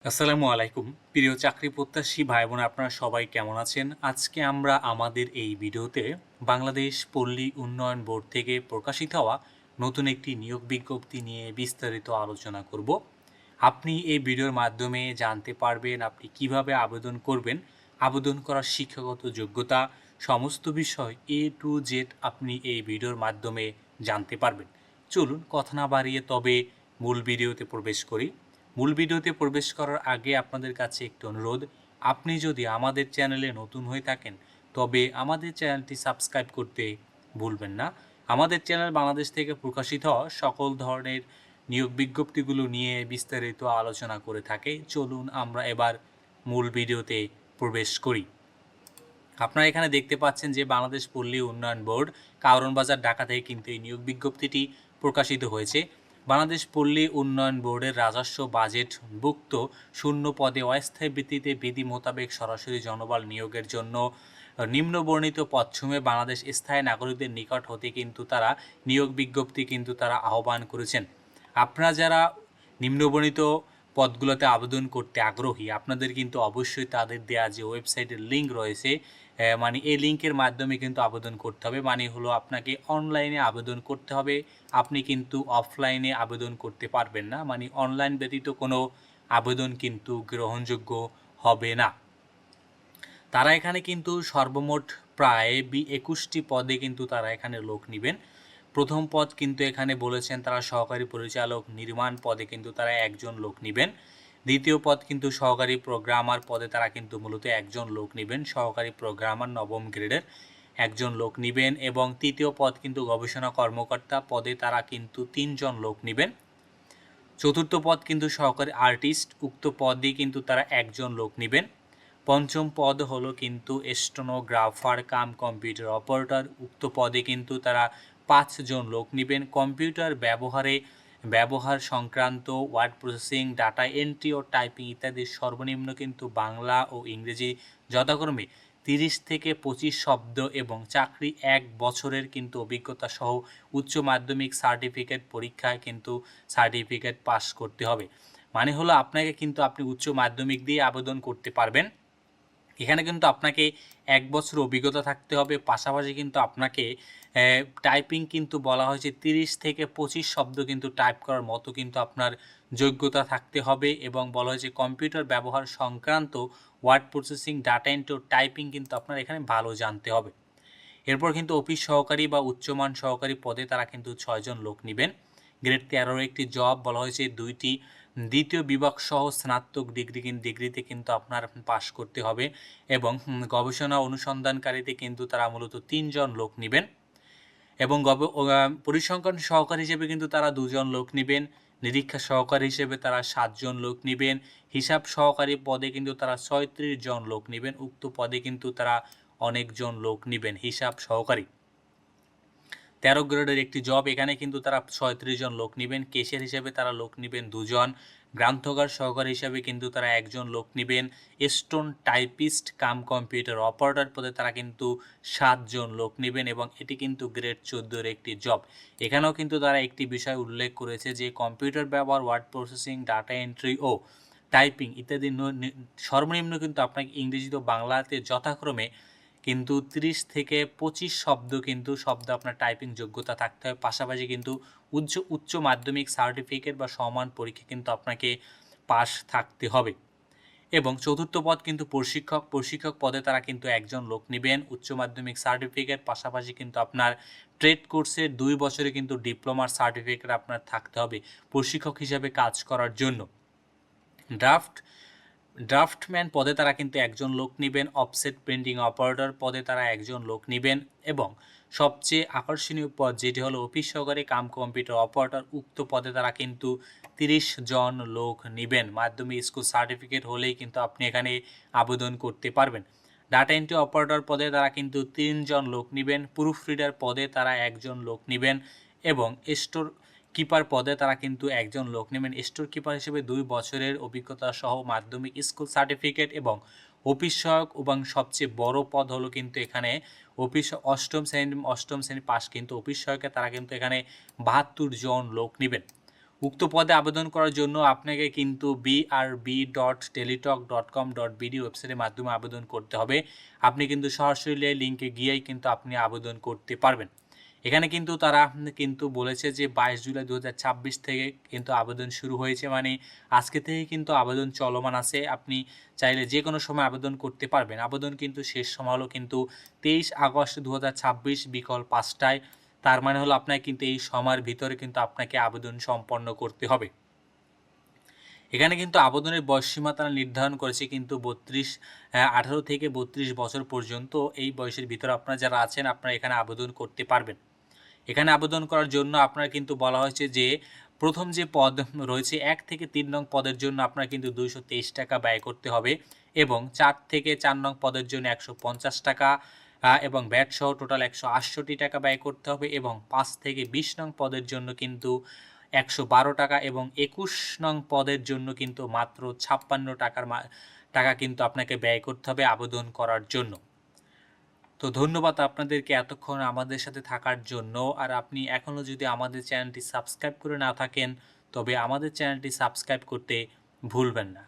আসসালামু আলাইকুম প্রিয় চাকরি প্রত্যাশী ভাই বোন আপনারা সবাই কেমন আছেন? আজকে আমরা আমাদের এই ভিডিওতে বাংলাদেশ পল্লী উন্নয়ন বোর্ড থেকে প্রকাশিত হওয়া নতুন একটি নিয়োগ বিজ্ঞপ্তি নিয়ে বিস্তারিত আলোচনা করব। আপনি এই ভিডিওর মাধ্যমে জানতে পারবেন আপনি কিভাবে আবেদন করবেন, আবেদন করার শিক্ষাগত যোগ্যতা, সমস্ত বিষয় A to Z আপনি এই ভিডিওর মাধ্যমে জানতে পারবেন। চলুন কথা না বাড়িয়ে তবে মূল ভিডিওতে প্রবেশ করি। মূল ভিডিওতে প্রবেশ করার আগে আপনাদের কাছে একটি অনুরোধ, আপনি যদি আমাদের চ্যানেলে নতুন হয়ে থাকেন তবে আমাদের চ্যানেলটি সাবস্ক্রাইব করতে ভুলবেন না। আমাদের চ্যানেল বাংলাদেশ থেকে প্রকাশিত হওয়া সকল ধরনের নিয়োগ বিজ্ঞপ্তিগুলো নিয়ে বিস্তারিত আলোচনা করে থাকে। চলুন আমরা এবার মূল ভিডিওতে প্রবেশ করি। আপনারা এখানে দেখতে পাচ্ছেন যে বাংলাদেশ পল্লী উন্নয়ন বোর্ড কারওয়ান বাজার ঢাকা থেকে কিন্তু এই নিয়োগ বিজ্ঞপ্তিটি প্রকাশিত হয়েছে। বাংলাদেশ পল্লী উন্নয়ন বোর্ডের রাজস্ব বাজেটভুক্ত শূন্য পদে অস্থায়ী ভিত্তিতে বিধি মোতাবেক সরাসরি জনবল নিয়োগের জন্য নিম্নবর্ণিত পদসমূহে বাংলাদেশ স্থায়ী নাগরিকদের নিকট হতে কিন্তু তারা নিয়োগ বিজ্ঞপ্তি কিন্তু তারা আহ্বান করেছেন। আপনারা যারা নিম্নবর্ণিত পদগুলোতে আবেদন করতে আগ্রহী, আপনাদের কিন্তু অবশ্যই তাদের দেওয়া যে ওয়েবসাইটের লিঙ্ক রয়েছে, মানে এই লিঙ্কের মাধ্যমে কিন্তু আবেদন করতে হবে। মানে হলো আপনাকে অনলাইনে আবেদন করতে হবে, আপনি কিন্তু অফলাইনে আবেদন করতে পারবেন না। মানে অনলাইন ব্যতীত কোনো আবেদন কিন্তু গ্রহণযোগ্য হবে না। তারা এখানে কিন্তু সর্বমোট প্রায় 21টি পদে কিন্তু তারা এখানে লোক নেবেন। প্রথম পদ কিন্তু এখানে বলেছেন তারা সহকারী পরিচালক নির্মাণ পদে কিন্তু তারা একজন লোক নেবেন। দ্বিতীয় পদ কিন্তু সহকারী প্রোগ্রামার পদে তারা কিন্তু মূলত একজন লোক নেবেন, সহকারী প্রোগ্রামার নবম গ্রেডের একজন লোক নেবেন। এবং তৃতীয় পদ কিন্তু গবেষণা কর্মকর্তা পদে তারা কিন্তু 3জন লোক নেবেন। চতুর্থ পদ কিন্তু সহকারী আর্টিস্ট, উক্ত পদে কিন্তু তারা একজন লোক নেবেন। পঞ্চম পদ হলো কিন্তু স্টেনোগ্রাফার কাম কম্পিউটার অপারেটর, উক্ত পদে কিন্তু তারা 5জন লোক নেবেন। কম্পিউটার ব্যবহার সংক্রান্ত ওয়ার্ড প্রসেসিং, ডাটা এন্ট্রি ও টাইপিং ইত্যাদি সর্বনিম্ন কিন্তু বাংলা ও ইংরেজি যথাক্রমে 30 থেকে 25 শব্দ এবং চাকরি 1 বছরের কিন্তু অভিজ্ঞতা সহ উচ্চ মাধ্যমিক সার্টিফিকেট পরীক্ষায় কিন্তু সার্টিফিকেট পাস করতে হবে। মানে হলো আপনাকে কিন্তু আপনি উচ্চ মাধ্যমিক দিয়ে আবেদন করতে পারবেন। এখানে কিন্তু আপনাকে 1 বছর অভিজ্ঞতা থাকতে হবে, পাশাপাশি কিন্তু আপনাকে টাইপিং কিন্তু বলা হয়েছে 30 থেকে 25 শব্দ কিন্তু টাইপ করার মতো কিন্তু আপনার যোগ্যতা থাকতে হবে। এবং বলা হয়েছে কম্পিউটার ব্যবহার সংক্রান্ত ওয়ার্ড প্রসেসিং, ডাটা এন্ট্রি ও টাইপিং কিন্তু আপনার এখানে ভালো জানতে হবে। এরপর কিন্তু অফিস সহকারী বা উচ্চমান সহকারী পদে তারা কিন্তু 6জন লোক নেবেন। গ্রেড 13 একটি জব, বলা হয়েছে 2টি দ্বিতীয় বিভাগ সহ স্নাতক ডিগ্রিতে কিন্তু আপনার পাশ করতে হবে। এবং গবেষণা অনুসন্ধানকারীতে কিন্তু তারা মূলত 3জন লোক নেবেন। এবং পরিসংখ্যান সহকারী হিসেবে কিন্তু তারা 2জন লোক নেবেন। নিরীক্ষা সহকারী হিসেবে তারা 7জন লোক নেবেন। হিসাব সহকারী পদে কিন্তু তারা 36 জন লোক নেবেন। উক্ত পদে কিন্তু তারা অনেকজন লোক নেবেন হিসাব সহকারী। 13 গ্রেডের একটি জব, এখানে কিন্তু তারা 36 জন লোক নেবেন। কেশিয়ার হিসেবে তারা লোক নেবেন 2জন। গ্রন্থাগার সহকারী হিসেবে কিন্তু তারা 1জন লোক নেবেন। Stone typist cum computer operator পদে তারা কিন্তু 7জন লোক নেবেন। এবং এটি কিন্তু গ্রেড 14 একটি জব। এখানেও কিন্তু তারা একটি বিষয় উল্লেখ করেছে যে কম্পিউটার ব্যবহার, ওয়ার্ড প্রসেসিং, ডাটা এন্ট্রি ও টাইপিং ইত্যাদি সর্বনিম্ন কিন্তু আপনাকে ইংরেজি ও বাংলাতে যথাক্রমে কিন্তু 30 থেকে 25 শব্দ আপনার টাইপিং যোগ্যতা থাকতে হবে। পাশাপাশি কিন্তু উচ্চ মাধ্যমিক সার্টিফিকেট বা সমান পরীক্ষা কিন্তু আপনাকে পাস থাকতে হবে। এবং চতুর্থ পদ কিন্তু প্রশিক্ষক পদে তারা কিন্তু 1জন লোক নেবেন। উচ্চ মাধ্যমিক সার্টিফিকেট, পাশাপাশি কিন্তু আপনার ট্রেড কোর্সের 2 বছরে কিন্তু ডিপ্লোমার সার্টিফিকেট আপনার থাকতে হবে প্রশিক্ষক হিসেবে কাজ করার জন্য। ড্রাফটম্যান পদে তারা কিন্তু 1জন লোক নেবেন। অফসেট প্রিন্টিং অপারেটর পদে তারা 1জন লোক নেবেন। এবং সবচেয়ে আকর্ষণীয় পদ যেটি হলো অফিস সহকারী কাম কম্পিউটার অপারেটর, উক্ত পদে তারা কিন্তু 30 জন লোক নেবেন। মাধ্যমিক স্কুল সার্টিফিকেট হলেই কিন্তু আপনি এখানে আবেদন করতে পারবেন। ডাটা এন্ট্রি অপারেটর পদে তারা কিন্তু 3জন লোক নেবেন। প্রুফ রিডার পদে তারা 1জন লোক নেবেন। এবং স্টোর কিপার পদে তারা কিন্তু 1জন লোক নেবেন। স্টোর কিপার হিসেবে 2 বছরের অভিজ্ঞতা সহ মাধ্যমিক স্কুল সার্টিফিকেট এবং অফিস সহায়ক। এবং সবচেয়ে বড় পদ হলো কিন্তু এখানে অফিস অষ্টম শ্রেণী পাস কিন্তু অফিস সহায়কে তারা কিন্তু এখানে 72 জন লোক নেবেন। উক্ত পদে আবেদন করার জন্য আপনাকে কিন্তু brb.teletalk.com.bd ওয়েবসাইটের মাধ্যমে আবেদন করতে হবে। আপনি কিন্তু সরাসরি লিঙ্কে গিয়েই কিন্তু আপনি আবেদন করতে পারবেন। এখানে কিন্তু তারা কিন্তু বলেছে যে 22 জুলাই 2026 থেকে কিন্তু আবেদন শুরু হয়েছে, মানে আজকে থেকে কিন্তু আবেদন চলমান আছে। আপনি চাইলে যে কোনো সময় আবেদন করতে পারবেন। আবেদন কিন্তু শেষ সময় হলো কিন্তু 23 আগস্ট 2026 বিকাল 5টায়। তার মানে হলো আপনাকে কিন্তু এই সময়ের ভিতরে কিন্তু আপনাকে আবেদন সম্পন্ন করতে হবে। এখানে কিন্তু আবেদনের বয়সসীমা তারা নির্ধারণ করেছে কিন্তু 18 থেকে 32 বছর পর্যন্ত এই বয়সের ভিতরে আপনারা যারা আছেন আপনারা এখানে আবেদন করতে পারবেন। এখানে আবেদন করার জন্য আপনারা কিন্তু বলা হয়েছে যে প্রথম যে পদ রয়েছে 1 থেকে 3 নং পদের জন্য আপনারা কিন্তু 223 টাকা ব্যয় করতে হবে এবং 4 থেকে 4 নং পদের জন্য 150 টাকা এবং ভ্যাট সহ টোটাল 168 টাকা ব্যয় করতে হবে এবং 5 থেকে 20 নং পদের জন্য কিন্তু 112 টাকা এবং 21 নং পদের জন্য কিন্তু মাত্র 56 টাকা কিন্তু আপনাকে ব্যয় করতে হবে আবেদন করার জন্য। তো ধন্যবাদ আপনাদেরকে এতক্ষণ আমাদের সাথে থাকার জন্য। আর আপনি এখনও যদি আমাদের চ্যানেলটি সাবস্ক্রাইব করে না থাকেন তবে আমাদের চ্যানেলটি সাবস্ক্রাইব করতে ভুলবেন না।